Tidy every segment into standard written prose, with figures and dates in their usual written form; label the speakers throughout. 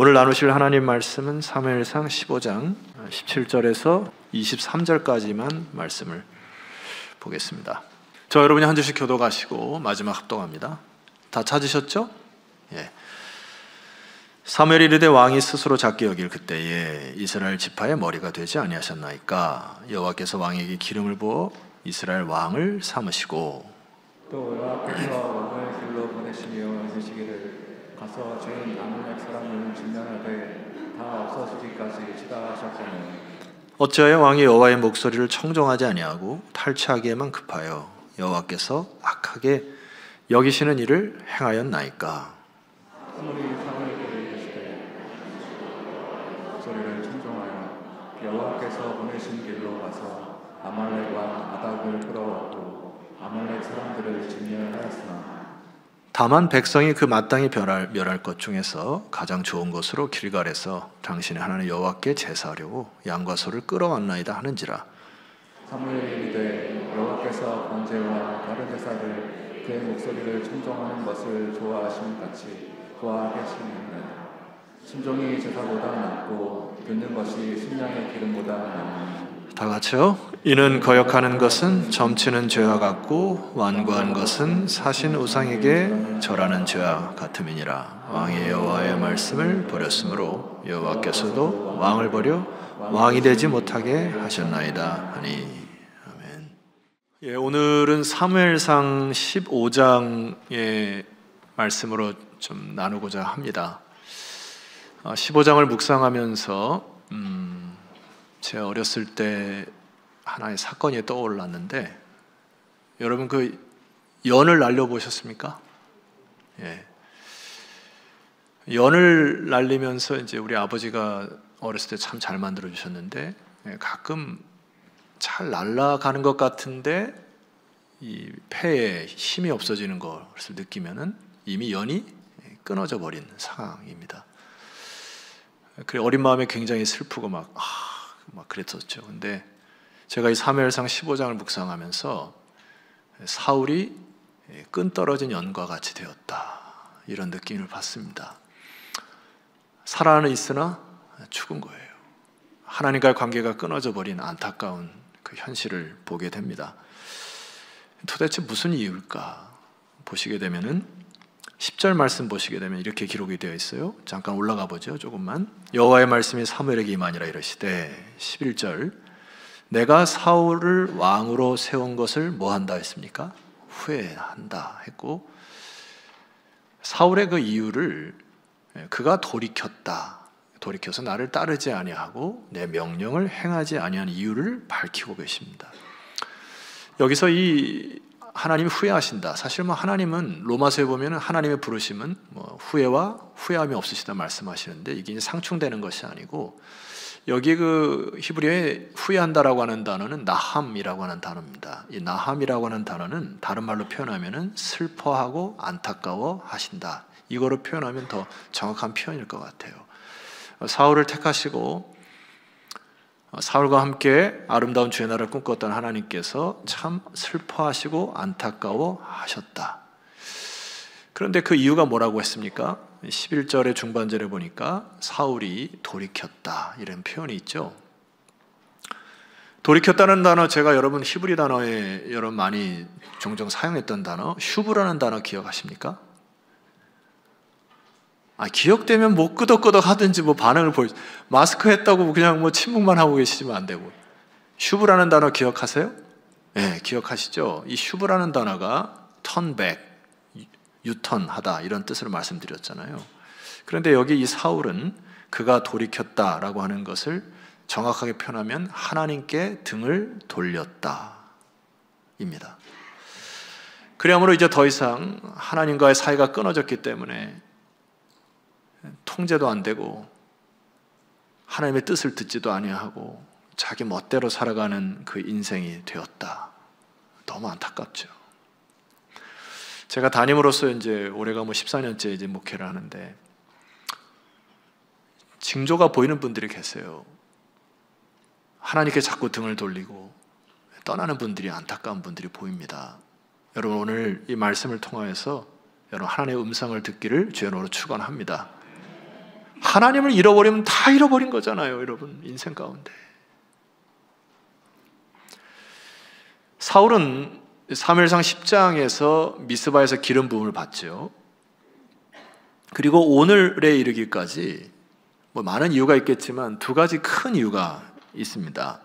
Speaker 1: 오늘 나누실 하나님 말씀은 사무엘상 15장 17절에서 23절까지만 말씀을 보겠습니다. 저 여러분이 한 절씩 교독하시고 마지막 합독합니다. 다 찾으셨죠? 예. 사무엘이 이르되 왕이 스스로 작게 여길 그때에 이스라엘 지파의 머리가 되지 아니하셨나이까. 여호와께서 왕에게 기름을 부어 이스라엘 왕을 삼으시고
Speaker 2: 또 여호와께서 왕을 길로 보내시며 이르시기를 가서 죄인 아말렉 사람을 진멸하되 다 없어지기까지 치다 하셨거늘
Speaker 1: 어찌하여 왕이 여호와의 목소리를 청종하지 아니하고 탈취하기에만 급하여 여호와께서 악하게 여기시는 일을 행하였나이까.
Speaker 2: 사물이 사무엘에게 이르시되 목소리를 청종하여 여호와께서 보내신 길로 가서 아말렉 왕 아닥을 끌어왔고 아말렉 사람들을 진멸하였으나
Speaker 1: 다만 백성이 그 마땅히 멸할 것 중에서 가장 좋은 것으로 길갈에서 당신의 하나님 여호와께 제사하려고 양과 소를 끌어왔나이다 하는지라.
Speaker 2: 사무엘이 이르되 여호와께서 번제와 다른 제사를 그의 목소리를 청종하는 것을 좋아하시는 같이 좋아하시느니라. 순종이 제사보다 낫고 듣는 것이 순양의 기름보다 나으니.
Speaker 1: 다 같이요. 이는 거역하는 것은 점치는 죄와 같고 완고한 것은 사신 우상에게 절하는 죄와 같음이니라. 왕이 여호와의 말씀을 버렸으므로 여호와께서도 왕을 버려 왕이 되지 못하게 하셨나이다 하니. 아멘. 예, 오늘은 사무엘상 15장의 말씀으로 좀 나누고자 합니다. 15장을 묵상하면서 제가 어렸을 때 하나의 사건이 떠올랐는데, 여러분 그 연을 날려보셨습니까? 예. 연을 날리면서 이제 우리 아버지가 어렸을 때 참 잘 만들어 주셨는데, 가끔 잘 날아가는 것 같은데 이 폐에 힘이 없어지는 것을 느끼면은 이미 연이 끊어져 버린 상황입니다. 그래 어린 마음에 굉장히 슬프고 막 그랬었죠. 근데 제가 이 사무엘상 15장을 묵상하면서 사울이 끈 떨어진 연과 같이 되었다, 이런 느낌을 받습니다. 살아는 있으나 죽은 거예요. 하나님과의 관계가 끊어져 버린 안타까운 그 현실을 보게 됩니다. 도대체 무슨 이유일까 보시게 되면은 10절 말씀 보시게 되면 이렇게 기록이 되어 있어요. 잠깐 올라가 보죠. 조금만. 여호와의 말씀이 사무엘에게 임하니라 이르시되 11절 내가 사울을 왕으로 세운 것을 뭐 한다 했습니까? 후회한다 했고, 사울의 그 이유를 그가 돌이켜서 나를 따르지 아니하고 내 명령을 행하지 아니한 이유를 밝히고 계십니다. 여기서 이 하나님이 후회하신다. 사실 하나님은 로마서에 보면 하나님의 부르심은 후회와 후회함이 없으시다 말씀하시는데, 이게 이제 상충되는 것이 아니고, 여기 그 히브리어에 후회한다라고 하는 단어는 나함이라고 하는 단어입니다. 이 나함이라고 하는 단어는 다른 말로 표현하면은 슬퍼하고 안타까워 하신다, 이거로 표현하면 더 정확한 표현일 것 같아요. 사울을 택하시고 사울과 함께 아름다운 주의 나라를 꿈꿨던 하나님께서 참 슬퍼하시고 안타까워 하셨다. 그런데 그 이유가 뭐라고 했습니까? 11절의 중반절에 보니까 사울이 돌이켰다, 이런 표현이 있죠. 돌이켰다는 단어, 제가 여러분 히브리 단어에 여러분 많이 종종 사용했던 단어 슈브라는 단어 기억하십니까? 기억되면 끄덕끄덕 하든지 반응을 마스크 했다고 그냥 침묵만 하고 계시면 안 되고. 슈브라는 단어 기억하세요? 네, 기억하시죠? 이 슈브라는 단어가 turn back, 유턴하다, 이런 뜻으로 말씀드렸잖아요. 그런데 여기 이 사울은 그가 돌이켰다라고 하는 것을 정확하게 표현하면 하나님께 등을 돌렸다 입니다. 그러므로 이제 더 이상 하나님과의 사이가 끊어졌기 때문에 통제도 안 되고 하나님의 뜻을 듣지도 아니하고 자기 멋대로 살아가는 그 인생이 되었다. 너무 안타깝죠. 제가 담임으로서 이제 올해가 14년째 이제 목회를 하는데 징조가 보이는 분들이 계세요. 하나님께 자꾸 등을 돌리고 떠나는 분들이, 안타까운 분들이 보입니다. 여러분 오늘 이 말씀을 통하여서 여러분 하나님의 음성을 듣기를 주의 이름으로 축원합니다. 하나님을 잃어버리면 다 잃어버린 거잖아요, 여러분. 인생 가운데. 사울은 사무엘상 10장에서 미스바에서 기름 부음을 받죠. 그리고 오늘에 이르기까지 많은 이유가 있겠지만 두 가지 큰 이유가 있습니다.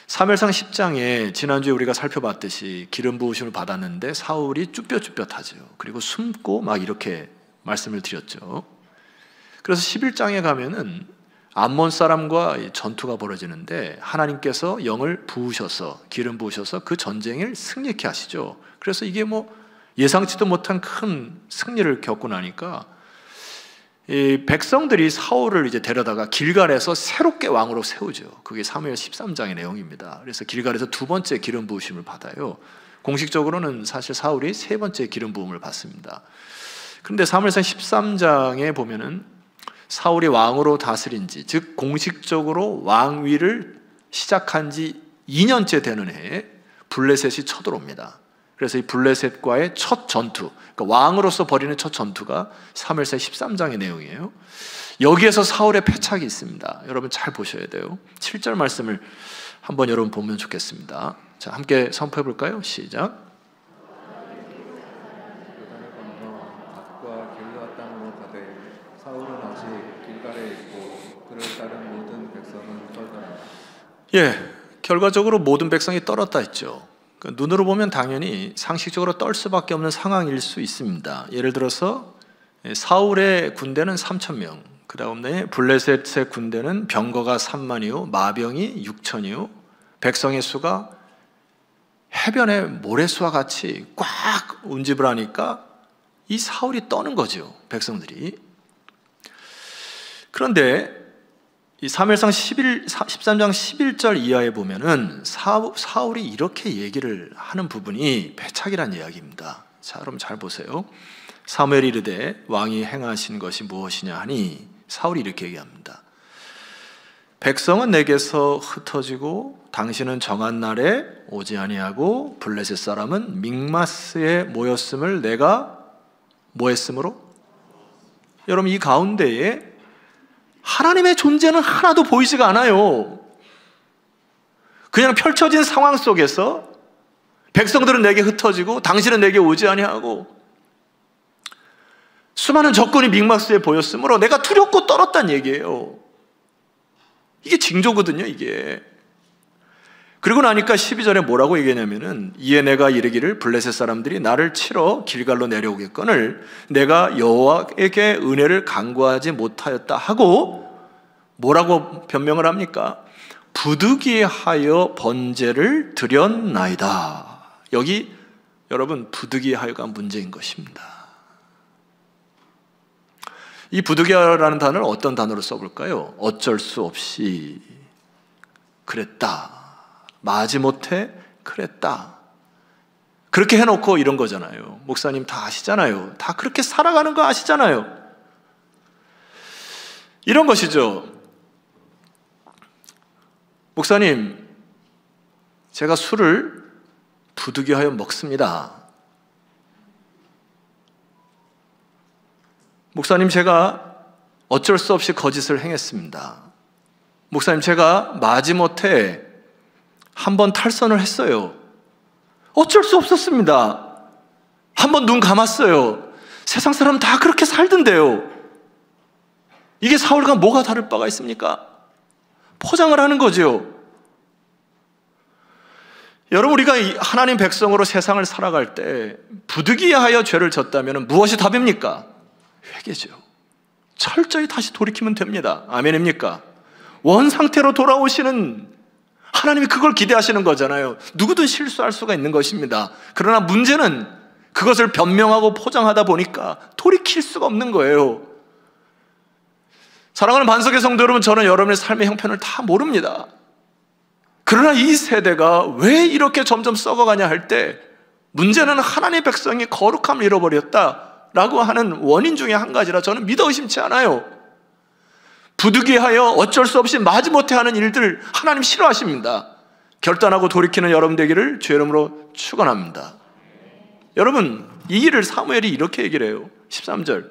Speaker 1: 사무엘상 10장에 지난주에 우리가 살펴봤듯이 기름 부으심을 받았는데 사울이 쭈뼛쭈뼛하죠. 그리고 숨고 막 이렇게 말씀을 드렸죠. 그래서 11장에 가면은 암몬 사람과 전투가 벌어지는데 하나님께서 영을 부으셔서 기름 부으셔서 그 전쟁을 승리케 하시죠. 그래서 이게 예상치도 못한 큰 승리를 겪고 나니까 이 백성들이 사울을 이제 데려다가 길갈에서 새롭게 왕으로 세우죠. 그게 사무엘 13장의 내용입니다. 그래서 길갈에서 두 번째 기름 부으심을 받아요. 공식적으로는 사실 사울이 세 번째 기름 부음을 받습니다. 그런데 사무엘상 13장에 보면은 사울이 왕으로 다스린 지, 즉 공식적으로 왕위를 시작한 지 2년째 되는 해에 블레셋이 쳐들어옵니다. 그래서 이 블레셋과의 첫 전투, 그러니까 왕으로서 벌이는 첫 전투가 사무엘상 13장의 내용이에요. 여기에서 사울의 패착이 있습니다. 여러분 잘 보셔야 돼요. 7절 말씀을 한번 여러분 보면 좋겠습니다. 자, 함께 선포해 볼까요? 시작.
Speaker 2: 갓과 길르앗 땅으로 가되 사울은 아직 길갈에 있고 그를 따른 모든 백성은 떨더라.
Speaker 1: 예, 결과적으로 모든 백성이 떨었다 했죠. 눈으로 보면 당연히 상식적으로 떨 수밖에 없는 상황일 수 있습니다. 예를 들어서 사울의 군대는 3,000명, 그 다음에 블레셋의 군대는 병거가 3만이요, 마병이 6천이요, 백성의 수가 해변의 모래수와 같이 꽉 운집을 하니까 이 사울이 떠는 거죠, 백성들이. 그런데 이 사무엘상 13장 11절 이하에 보면은 사울이 이렇게 얘기를 하는 부분이 패착이라는 이야기입니다. 자, 여러분 잘 보세요. 사무엘이 이르되 왕이 행하신 것이 무엇이냐 하니 사울이 이렇게 얘기합니다. 백성은 내게서 흩어지고 당신은 정한 날에 오지 아니하고 블레셋 사람은 믹마스에 모였음을 내가 뭐 했으므로? 여러분 이 가운데에 하나님의 존재는 하나도 보이지가 않아요. 그냥 펼쳐진 상황 속에서 백성들은 내게 흩어지고 당신은 내게 오지 아니하고 수많은 적군이 믹마스에 보였으므로 내가 두렵고 떨었다는 얘기예요. 이게 징조거든요, 이게. 그리고 나니까 12절에 뭐라고 얘기하냐면은 이에 내가 이르기를 블레셋 사람들이 나를 치러 길갈로 내려오겠거늘 내가 여호와에게 은혜를 간구하지 못하였다 하고 뭐라고 변명을 합니까? 부득이하여 번제를 드렸나이다. 여기 여러분 부득이하여가 문제인 것입니다. 이 부득이하라는 단어를 어떤 단어로 써볼까요? 어쩔 수 없이 그랬다. 마지못해 그랬다. 그렇게 해놓고 이런 거잖아요. 목사님 다 아시잖아요. 다 그렇게 살아가는 거 아시잖아요. 이런 것이죠. 목사님, 제가 술을 부득이하여 먹습니다. 목사님, 제가 어쩔 수 없이 거짓을 행했습니다. 목사님, 제가 마지못해 한번 탈선을 했어요. 어쩔 수 없었습니다. 한번 눈 감았어요. 세상 사람 다 그렇게 살던데요. 이게 사울과 뭐가 다를 바가 있습니까? 포장을 하는 거죠. 여러분, 우리가 하나님 백성으로 세상을 살아갈 때 부득이하여 죄를 졌다면 무엇이 답입니까? 회개죠. 철저히 다시 돌이키면 됩니다. 아멘입니까? 원상태로 돌아오시는 하나님이 그걸 기대하시는 거잖아요. 누구든 실수할 수가 있는 것입니다. 그러나 문제는 그것을 변명하고 포장하다 보니까 돌이킬 수가 없는 거예요. 사랑하는 반석의 성도 여러분, 저는 여러분의 삶의 형편을 다 모릅니다. 그러나 이 세대가 왜 이렇게 점점 썩어가냐 할 때 문제는 하나님의 백성이 거룩함을 잃어버렸다라고 하는 원인 중에 한 가지라 저는 믿어 의심치 않아요. 부득이하여 어쩔 수 없이 마지못해 하는 일들 하나님 싫어하십니다. 결단하고 돌이키는 여러분 되기를 주의 이름으로 축원합니다. 여러분, 이 일을 사무엘이 이렇게 얘기를 해요. 13절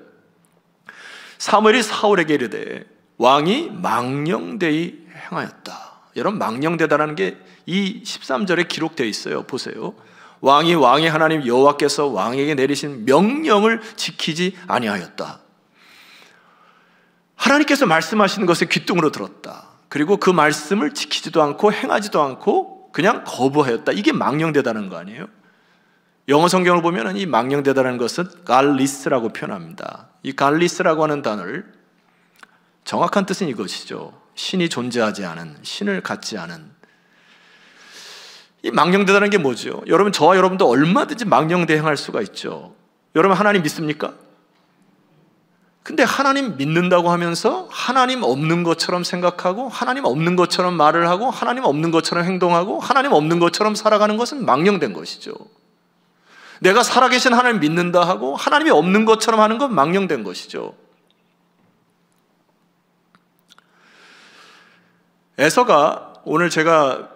Speaker 1: 사무엘이 사울에게 이르되 왕이 망령되이 행하였다. 여러분, 망령되다라는 게 이 13절에 기록되어 있어요. 보세요. 왕이 왕의 하나님 여호와께서 왕에게 내리신 명령을 지키지 아니하였다. 하나님께서 말씀하시는 것을 귓등으로 들었다. 그리고 그 말씀을 지키지도 않고 행하지도 않고 그냥 거부하였다. 이게 망령되다는 거 아니에요? 영어 성경을 보면 이 망령되다는 것은 갈리스라고 표현합니다. 이 갈리스라고 하는 단어를 정확한 뜻은 이것이죠. 신이 존재하지 않은, 신을 갖지 않은. 이 망령되다는 게 뭐죠? 여러분, 저와 여러분도 얼마든지 망령대행할 수가 있죠. 여러분, 하나님 믿습니까? 근데 하나님 믿는다고 하면서 하나님 없는 것처럼 생각하고 하나님 없는 것처럼 말을 하고 하나님 없는 것처럼 행동하고 하나님 없는 것처럼 살아가는 것은 망령된 것이죠. 내가 살아계신 하나님 믿는다 하고 하나님이 없는 것처럼 하는 건 망령된 것이죠. 에서가 오늘 제가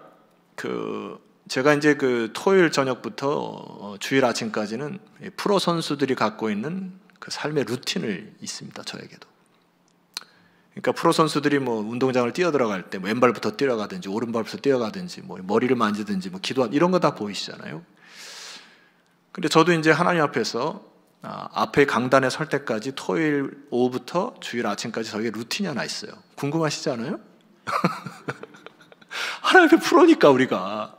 Speaker 1: 이제 토요일 저녁부터 주일 아침까지는 프로 선수들이 갖고 있는 그 삶의 루틴을 있습니다. 저에게도. 그러니까 프로 선수들이 뭐 운동장을 뛰어들어갈 때 왼발부터 뛰어가든지 오른발부터 뛰어가든지 뭐 머리를 만지든지 뭐 기도한 이런 거 다 보이시잖아요. 근데 저도 이제 하나님 앞에서 앞에 강단에 설 때까지 토요일 오후부터 주일 아침까지 저에게 루틴이 하나 있어요. 궁금하시지 않아요? 하나님 앞에 프로니까 우리가.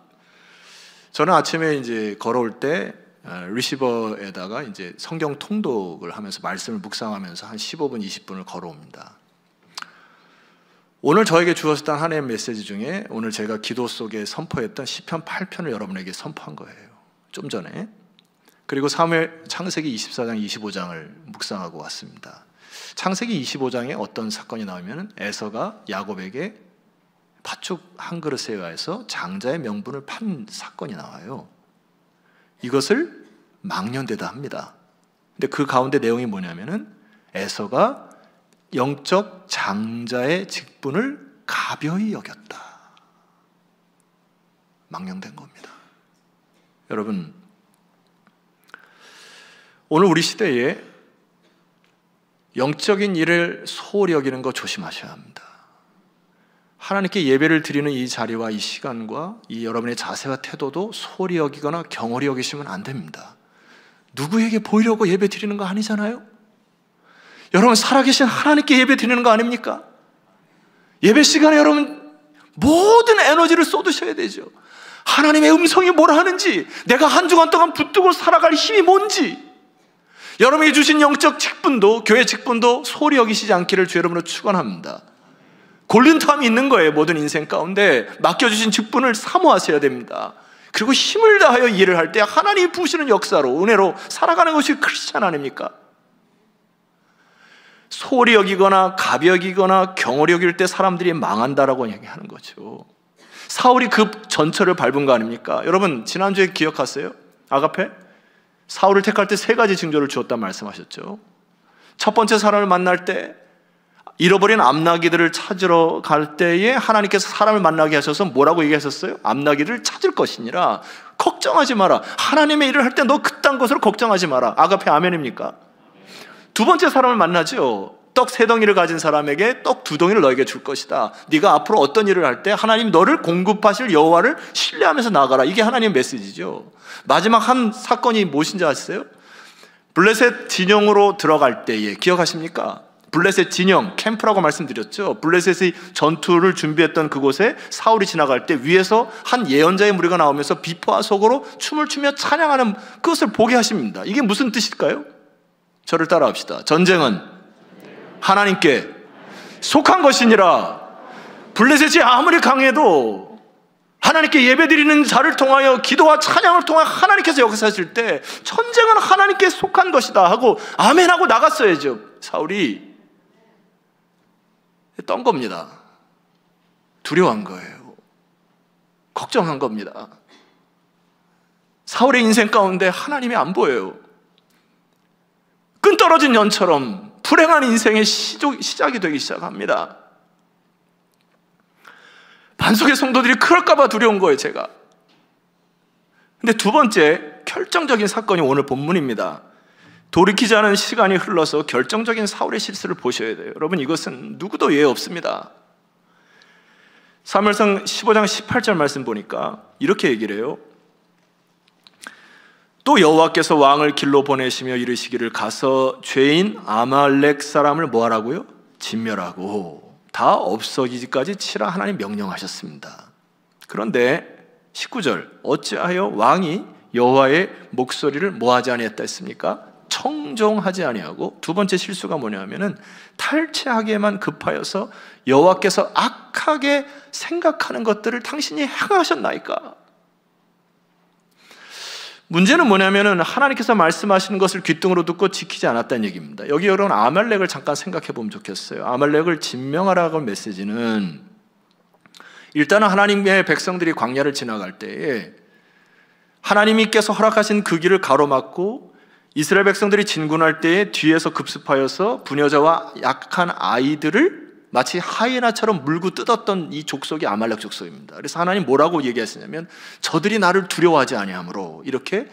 Speaker 1: 저는 아침에 이제 걸어올 때 리시버에다가 이제 성경 통독을 하면서 말씀을 묵상하면서 한 15분, 20분을 걸어옵니다. 오늘 저에게 주었던 하나님의 메시지 중에 오늘 제가 기도 속에 선포했던 시편 8편을 여러분에게 선포한 거예요. 좀 전에. 그리고 사무엘 창세기 24장, 25장을 묵상하고 왔습니다. 창세기 25장에 어떤 사건이 나오면 에서가 야곱에게 팥죽 한 그릇에 의해서 장자의 명분을 판 사건이 나와요. 이것을 망령되다 합니다. 근데 그 가운데 내용이 뭐냐면은 에서가 영적 장자의 직분을 가벼이 여겼다. 망령된 겁니다. 여러분, 오늘 우리 시대에 영적인 일을 소홀히 여기는 거 조심하셔야 합니다. 하나님께 예배를 드리는 이 자리와 이 시간과 이 여러분의 자세와 태도도 소홀히 여기거나 경홀히 여기시면 안 됩니다. 누구에게 보이려고 예배 드리는 거 아니잖아요? 여러분, 살아계신 하나님께 예배 드리는 거 아닙니까? 예배 시간에 여러분 모든 에너지를 쏟으셔야 되죠. 하나님의 음성이 뭘 하는지, 내가 한 주간 동안 붙들고 살아갈 힘이 뭔지, 여러분이 주신 영적 직분도, 교회 직분도 소홀히 여기시지 않기를 주 여러분으로 축원합니다. 골든타임이 있는 거예요. 모든 인생 가운데 맡겨주신 직분을 사모하셔야 됩니다. 그리고 힘을 다하여 일을 할 때 하나님이 부으시는 역사로, 은혜로 살아가는 것이 크리스찬 아닙니까? 소홀히 여기거나 가벼이 여기거나 경홀히 여길 때 사람들이 망한다라고 얘기하는 거죠. 사울이 그 전철을 밟은 거 아닙니까? 여러분, 지난주에 기억하세요? 아가페? 사울을 택할 때 3가지 징조를 주었다 말씀하셨죠. 첫 번째, 사람을 만날 때 잃어버린 암나기들을 찾으러 갈 때에 하나님께서 사람을 만나게 하셔서 뭐라고 얘기하셨어요? 암나기들을 찾을 것이니라. 걱정하지 마라. 하나님의 일을 할 때 너 그딴 것으로 걱정하지 마라. 아가페 아멘입니까? 두 번째 사람을 만나죠. 떡 3덩이를 가진 사람에게 떡 2덩이를 너에게 줄 것이다. 네가 앞으로 어떤 일을 할 때 하나님 너를 공급하실 여호와를 신뢰하면서 나가라. 이게 하나님의 메시지죠. 마지막 한 사건이 무엇인지 아세요? 블레셋 진영으로 들어갈 때에, 기억하십니까? 블레셋 진영, 캠프라고 말씀드렸죠. 블레셋의 전투를 준비했던 그곳에 사울이 지나갈 때 위에서 한 예언자의 무리가 나오면서 비포와 속으로 춤을 추며 찬양하는 그것을 보게 하십니다. 이게 무슨 뜻일까요? 저를 따라합시다. 전쟁은 하나님께 속한 것이니라. 블레셋이 아무리 강해도 하나님께 예배드리는 자를 통하여 기도와 찬양을 통하여 하나님께서 역사하실 때 전쟁은 하나님께 속한 것이다 하고 아멘하고 나갔어야죠. 사울이 떤 겁니다. 두려워한 거예요. 걱정한 겁니다. 사울의 인생 가운데 하나님이 안 보여요. 끈 떨어진 연처럼 불행한 인생의 시작이 되기 시작합니다. 반석의 성도들이 그럴까봐 두려운 거예요, 제가. 근데 두 번째 결정적인 사건이 오늘 본문입니다. 돌이키지 않은 시간이 흘러서 결정적인 사울의 실수를 보셔야 돼요. 여러분, 이것은 누구도 예외 없습니다. 사무엘상 15장 18절 말씀 보니까 이렇게 얘기를 해요. 또 여호와께서 왕을 길로 보내시며 이르시기를 가서 죄인 아말렉 사람을 뭐하라고요? 진멸하고 다 없어지기까지 치라 하나님 명령하셨습니다. 그런데 19절 어찌하여 왕이 여호와의 목소리를 뭐하지 아니했다 했습니까? 청종하지 아니하고, 두 번째 실수가 뭐냐면은 탈취하기에만 급하여서 여호와께서 악하게 생각하는 것들을 당신이 행하셨나이까? 문제는 뭐냐면은 하나님께서 말씀하시는 것을 귓등으로 듣고 지키지 않았다는 얘기입니다. 여기 여러분 아말렉을 잠깐 생각해 보면 좋겠어요. 아말렉을 진명하라고 한 메시지는 일단은 하나님의 백성들이 광야를 지나갈 때에 하나님께서 허락하신 그 길을 가로막고 이스라엘 백성들이 진군할 때에 뒤에서 급습하여서 부녀자와 약한 아이들을 마치 하이에나처럼 물고 뜯었던 이 족속이 아말렉 족속입니다. 그래서 하나님 뭐라고 얘기하시냐면 저들이 나를 두려워하지 아니하므로 이렇게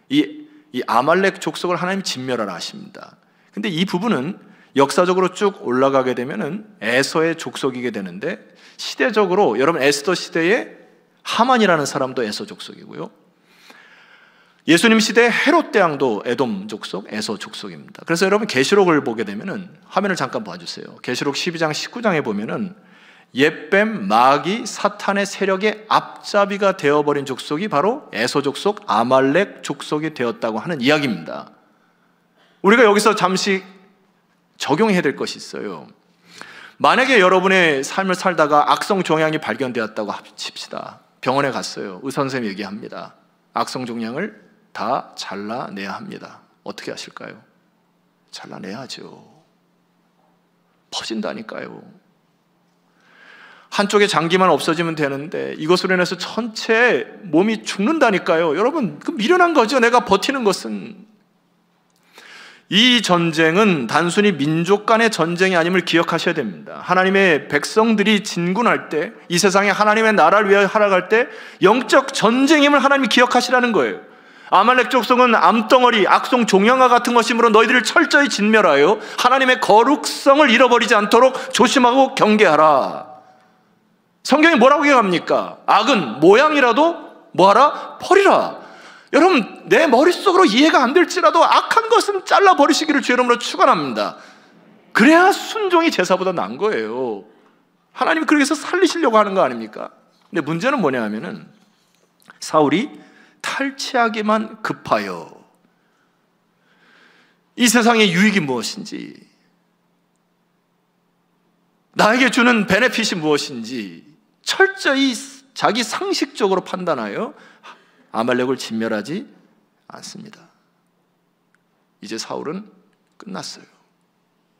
Speaker 1: 이 아말렉 족속을 하나님 진멸하라 하십니다. 근데 이 부분은 역사적으로 쭉 올라가게 되면은 에서의 족속이게 되는데, 시대적으로 여러분 에스더 시대에 하만이라는 사람도 에서 족속이고요, 예수님 시대 헤롯 대왕도 에돔 족속, 에서 족속입니다. 그래서 여러분 계시록을 보게 되면은 화면을 잠깐 봐주세요. 계시록 12장 19장에 보면은 옛뱀, 마귀, 사탄의 세력의 앞잡이가 되어버린 족속이 바로 에서 족속, 아말렉 족속이 되었다고 하는 이야기입니다. 우리가 여기서 잠시 적용해야 될 것이 있어요. 만약에 여러분의 삶을 살다가 악성 종양이 발견되었다고 칩시다. 병원에 갔어요. 의사 선생님이 얘기합니다. 악성 종양을 다 잘라내야 합니다. 어떻게 하실까요? 잘라내야죠. 퍼진다니까요. 한쪽의 장기만 없어지면 되는데 이것으로 인해서 전체 몸이 죽는다니까요. 여러분, 그 미련한 거죠. 내가 버티는 것은. 이 전쟁은 단순히 민족 간의 전쟁이 아님을 기억하셔야 됩니다. 하나님의 백성들이 진군할 때, 이 세상에 하나님의 나라를 위하여 살아갈 때 영적 전쟁임을 하나님이 기억하시라는 거예요. 아말렉 족속은 암덩어리, 악성 종양과 같은 것이므로 너희들을 철저히 진멸하여 하나님의 거룩성을 잃어버리지 않도록 조심하고 경계하라. 성경이 뭐라고 얘기합니까? 악은 모양이라도 뭐하라? 버리라. 여러분, 내 머릿속으로 이해가 안 될지라도 악한 것은 잘라버리시기를 주의 이름으로 축원합니다. 그래야 순종이 제사보다 나은 거예요. 하나님이 그렇게 해서 살리시려고 하는 거 아닙니까? 근데 문제는 뭐냐 하면은 사울이 탈취하기만 급하여 이 세상의 유익이 무엇인지, 나에게 주는 베네핏이 무엇인지 철저히 자기 상식적으로 판단하여 아말렉을 진멸하지 않습니다. 이제 사울은 끝났어요.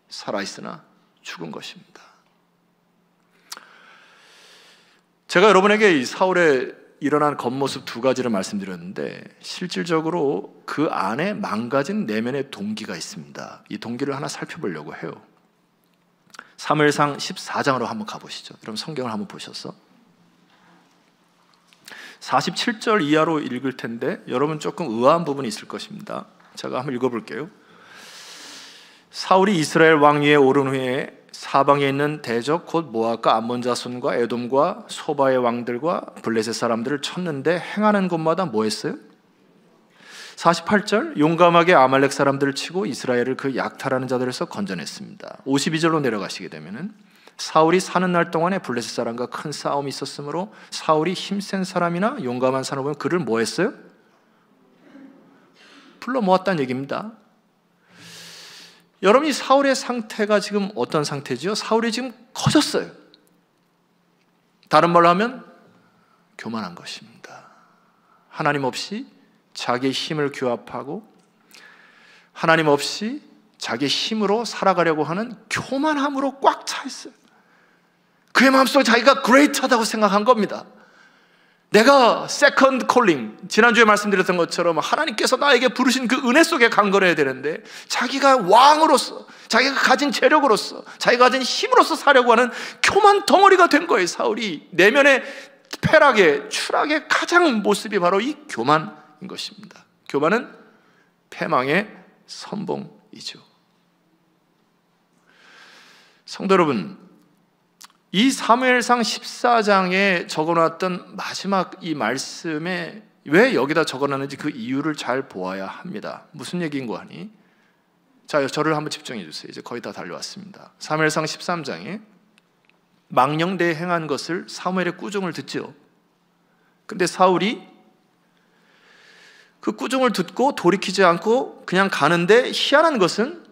Speaker 1: 살아있으나 죽은 것입니다. 제가 여러분에게 이 사울의 일어난 겉모습 두 가지를 말씀드렸는데, 실질적으로 그 안에 망가진 내면의 동기가 있습니다. 이 동기를 하나 살펴보려고 해요. 사무엘상 14장으로 한번 가보시죠. 여러분 성경을 한번 보셔서 47절 이하로 읽을 텐데 여러분 조금 의아한 부분이 있을 것입니다. 제가 한번 읽어볼게요. 사울이 이스라엘 왕위에 오른 후에 사방에 있는 대적 곧 모압과 암몬 자손과 에돔과 소바의 왕들과 블레셋 사람들을 쳤는데 행하는 곳마다 뭐 했어요? 48절 용감하게 아말렉 사람들을 치고 이스라엘을 그 약탈하는 자들에서 건져냈습니다. 52절로 내려가시게 되면은 사울이 사는 날 동안에 블레셋 사람과 큰 싸움이 있었으므로 사울이 힘센 사람이나 용감한 사람을 보면 그를 뭐 했어요? 불러 모았다는 얘기입니다. 여러분이 사울의 상태가 지금 어떤 상태지요? 사울이 지금 커졌어요. 다른 말로 하면 교만한 것입니다. 하나님 없이 자기의 힘을 규합하고 하나님 없이 자기의 힘으로 살아가려고 하는 교만함으로 꽉 차 있어요. 그의 마음속에 자기가 그레이트하다고 생각한 겁니다. 내가 세컨드 콜링, 지난주에 말씀드렸던 것처럼 하나님께서 나에게 부르신 그 은혜 속에 강건해야 되는데 자기가 왕으로서, 자기가 가진 재력으로서, 자기가 가진 힘으로서 사려고 하는 교만 덩어리가 된 거예요. 사울이 내면의 쾌락의, 추락의 가장 모습이 바로 이 교만인 것입니다. 교만은 패망의 선봉이죠. 성도 여러분, 이 사무엘상 14장에 적어놨던 마지막 이 말씀에 왜 여기다 적어놨는지 그 이유를 잘 보아야 합니다. 무슨 얘기인고 하니? 자, 저를 한번 집중해 주세요. 이제 거의 다 달려왔습니다. 사무엘상 13장에 망령되이 행한 것을 사무엘의 꾸중을 듣죠. 근데 사울이 그 꾸중을 듣고 돌이키지 않고 그냥 가는데 희한한 것은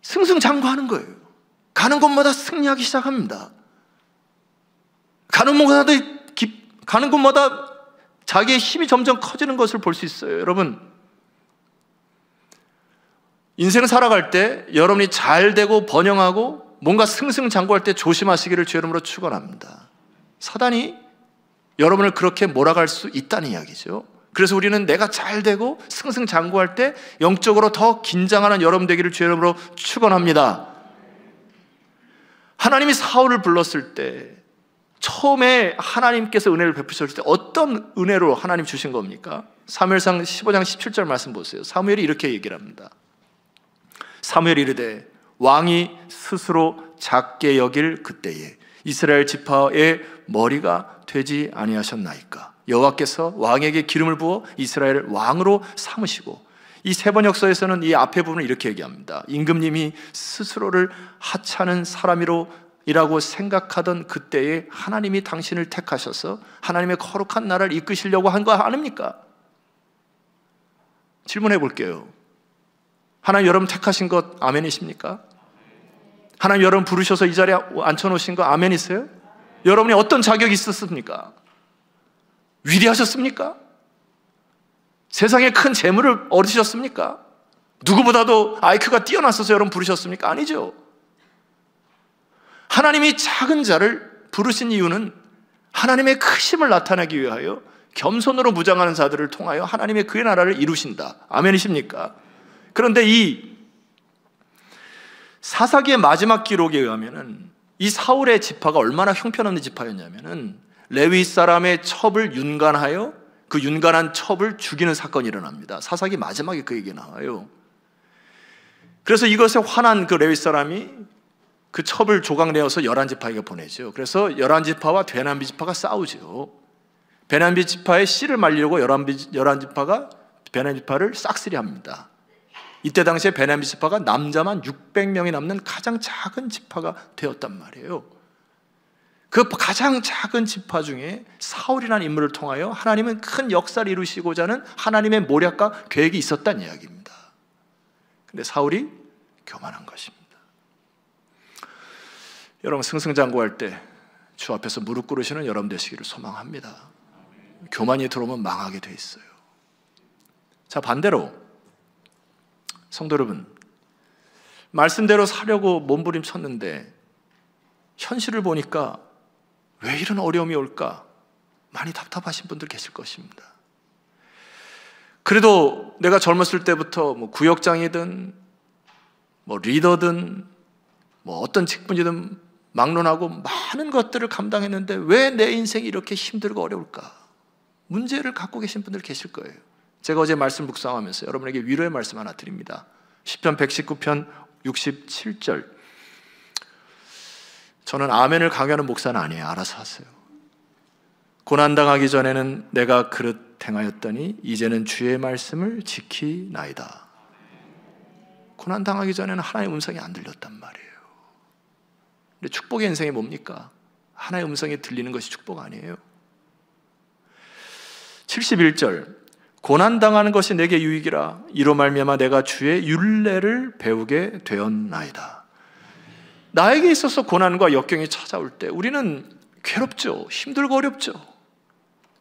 Speaker 1: 승승장구하는 거예요. 가는 곳마다 승리하기 시작합니다. 가는 곳마다 자기의 힘이 점점 커지는 것을 볼 수 있어요. 여러분, 인생 살아갈 때 여러분이 잘 되고 번영하고 뭔가 승승장구할 때 조심하시기를 주의 이름으로 축원합니다. 사단이 여러분을 그렇게 몰아갈 수 있다는 이야기죠. 그래서 우리는 내가 잘 되고 승승장구할 때 영적으로 더 긴장하는 여러분 되기를 주의 이름으로 축원합니다. 하나님이 사울을 불렀을 때 처음에 하나님께서 은혜를 베푸셨을 때 어떤 은혜로 하나님 주신 겁니까? 사무엘상 15장 17절 말씀 보세요. 사무엘이 이렇게 얘기를 합니다. 사무엘이 이르되 왕이 스스로 작게 여길 그때에 이스라엘 지파의 머리가 되지 아니하셨나이까? 여호와께서 왕에게 기름을 부어 이스라엘을 왕으로 삼으시고, 이 세번역서에서는 이 앞에 부분을 이렇게 얘기합니다. 임금님이 스스로를 하찮은 사람이라고 생각하던 그때에 하나님이 당신을 택하셔서 하나님의 거룩한 나라를 이끄시려고 한 거 아닙니까? 질문해 볼게요. 하나님 여러분 택하신 것 아멘이십니까? 하나님 여러분 부르셔서 이 자리에 앉혀놓으신 거 아멘이세요? 여러분이 어떤 자격이 있었습니까? 위대하셨습니까? 세상에 큰 재물을 얻으셨습니까? 누구보다도 IQ가 뛰어났어서 여러분 부르셨습니까? 아니죠. 하나님이 작은 자를 부르신 이유는 하나님의 크심을 나타내기 위하여 겸손으로 무장하는 자들을 통하여 하나님의 그의 나라를 이루신다. 아멘이십니까? 그런데 이 사사기의 마지막 기록에 의하면은 이 사울의 지파가 얼마나 형편없는 지파였냐면은 레위 사람의 첩을 윤관하여 그 윤관한 첩을 죽이는 사건이 일어납니다. 사사기 마지막에 그 얘기 나와요. 그래서 이것에 화난 그 레위 사람이 그 첩을 조각내어서 11지파에게 보내죠. 그래서 11지파와 베냐민 지파가 싸우죠. 베냐민 지파의 씨를 말리려고 11지파가 베냐민 지파를 싹쓸이합니다. 이때 당시에 베냐민 지파가 남자만 600명이 남는 가장 작은 지파가 되었단 말이에요. 그 가장 작은 지파 중에 사울이라는 인물을 통하여 하나님은 큰 역사를 이루시고자 하는 하나님의 모략과 계획이 있었다는 이야기입니다. 그런데 사울이 교만한 것입니다. 여러분 승승장구할 때 주 앞에서 무릎 꿇으시는 여러분 되시기를 소망합니다. 교만이 들어오면 망하게 돼 있어요. 자, 반대로 성도 여러분, 말씀대로 사려고 몸부림쳤는데 현실을 보니까 왜 이런 어려움이 올까? 많이 답답하신 분들 계실 것입니다. 그래도 내가 젊었을 때부터 구역장이든 리더든 어떤 직분이든 막론하고 많은 것들을 감당했는데 왜 내 인생이 이렇게 힘들고 어려울까? 문제를 갖고 계신 분들 계실 거예요. 제가 어제 말씀 묵상하면서 여러분에게 위로의 말씀 하나 드립니다. 시편 119편 67절. 저는 아멘을 강요하는 목사는 아니에요. 알아서 하세요. 고난당하기 전에는 내가 그릇 행하였더니 이제는 주의 말씀을 지키나이다. 고난당하기 전에는 하나님의 음성이 안 들렸단 말이에요. 근데 축복의 인생이 뭡니까? 하나님의 음성이 들리는 것이 축복 아니에요? 71절. 고난당하는 것이 내게 유익이라 이로 말미암아 내가 주의 율례를 배우게 되었나이다. 나에게 있어서 고난과 역경이 찾아올 때 우리는 괴롭죠. 힘들고 어렵죠.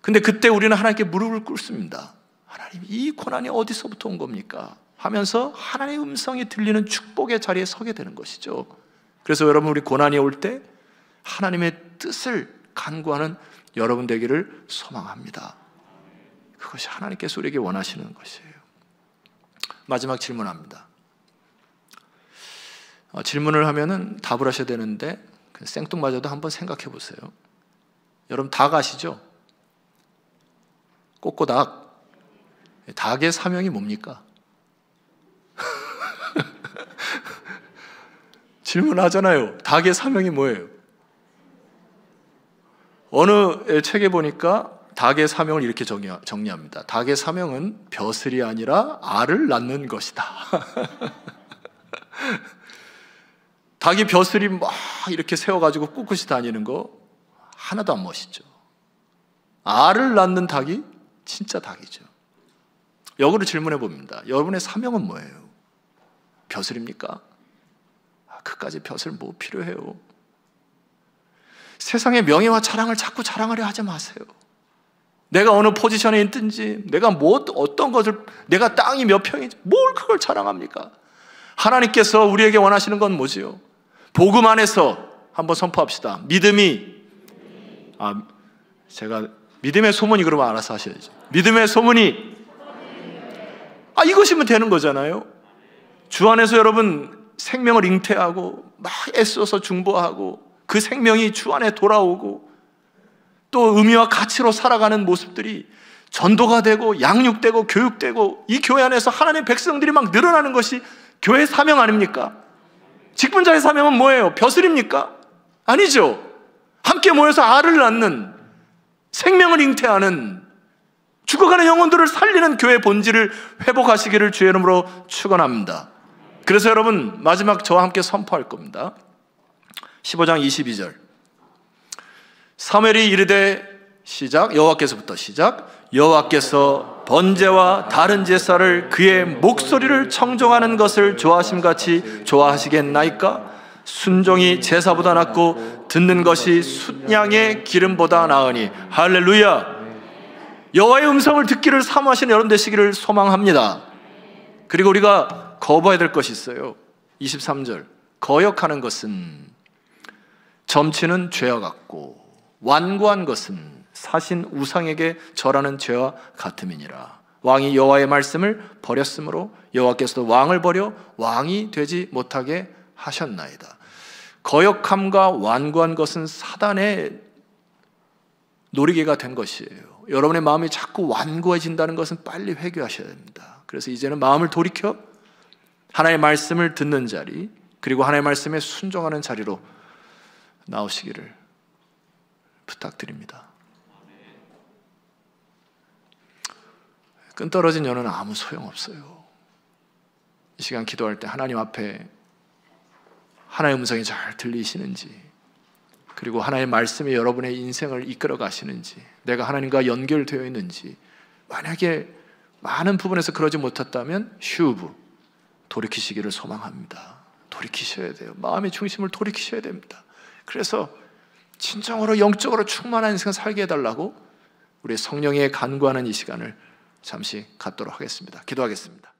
Speaker 1: 근데 그때 우리는 하나님께 무릎을 꿇습니다. 하나님, 이 고난이 어디서부터 온 겁니까? 하면서 하나님의 음성이 들리는 축복의 자리에 서게 되는 것이죠. 그래서 여러분, 우리 고난이 올 때 하나님의 뜻을 간구하는 여러분 되기를 소망합니다. 그것이 하나님께서 우리에게 원하시는 것이에요. 마지막 질문합니다. 질문을 하면은 답을 하셔야 되는데 생뚱맞아도 한번 생각해 보세요. 여러분 닭 아시죠? 꼬꼬닭. 닭의 사명이 뭡니까? 질문하잖아요. 닭의 사명이 뭐예요? 어느 책에 보니까 닭의 사명을 이렇게 정리합니다. 닭의 사명은 벼슬이 아니라 알을 낳는 것이다. 닭이 벼슬이 막 이렇게 세워가지고 꿋꿋이 다니는 거 하나도 안 멋있죠. 알을 낳는 닭이 진짜 닭이죠. 역으로 질문해 봅니다. 여러분의 사명은 뭐예요? 벼슬입니까? 그까지 벼슬 뭐 필요해요? 세상의 명예와 자랑을 자꾸 자랑하려 하지 마세요. 내가 어느 포지션에 있든지, 내가 어떤 것을, 내가 땅이 몇 평인지, 뭘 그걸 자랑합니까? 하나님께서 우리에게 원하시는 건 뭐지요? 복음 안에서 한번 선포합시다. 제가 믿음의 소문이 그러면 알아서 하셔야죠. 믿음의 소문이, 이것이면 되는 거잖아요. 주 안에서 여러분 생명을 잉태하고 막 애써서 중보하고 그 생명이 주 안에 돌아오고 또 의미와 가치로 살아가는 모습들이 전도가 되고 양육되고 교육되고 이 교회 안에서 하나님의 백성들이 막 늘어나는 것이 교회의 사명 아닙니까? 직분자의 사명은 뭐예요? 벼슬입니까? 아니죠. 함께 모여서 알을 낳는, 생명을 잉태하는, 죽어가는 영혼들을 살리는 교회의 본질을 회복하시기를 주의 이름으로 축원합니다. 그래서 여러분 마지막 저와 함께 선포할 겁니다. 15장 22절. 사무엘이 이르되 시작, 여호와께서부터 시작. 여호와께서 번제와 다른 제사를 그의 목소리를 청종하는 것을 좋아하심같이 좋아하시겠나이까? 순종이 제사보다 낫고 듣는 것이 숫양의 기름보다 나으니. 할렐루야. 여호와의 음성을 듣기를 사모하시는 여러분 되시기를 소망합니다. 그리고 우리가 거부해야 될 것이 있어요. 23절. 거역하는 것은 점치는 죄와 같고 완고한 것은 사신 우상에게 절하는 죄와 같음이니라. 왕이 여호와의 말씀을 버렸으므로 여호와께서도 왕을 버려 왕이 되지 못하게 하셨나이다. 거역함과 완고한 것은 사단의 놀이개가 된 것이에요. 여러분의 마음이 자꾸 완고해진다는 것은 빨리 회개하셔야 됩니다. 그래서 이제는 마음을 돌이켜 하나님의 말씀을 듣는 자리, 그리고 하나님의 말씀에 순종하는 자리로 나오시기를 부탁드립니다. 끈떨어진 연은 아무 소용없어요. 이 시간 기도할 때 하나님 앞에 하나님의 음성이 잘 들리시는지, 그리고 하나님의 말씀이 여러분의 인생을 이끌어 가시는지, 내가 하나님과 연결되어 있는지, 만약에 많은 부분에서 그러지 못했다면 돌이키시기를 소망합니다. 돌이키셔야 돼요. 마음의 중심을 돌이키셔야 됩니다. 그래서 진정으로 영적으로 충만한 인생을 살게 해달라고 우리 성령에 간구하는 이 시간을 잠시 갖도록 하겠습니다. 기도하겠습니다.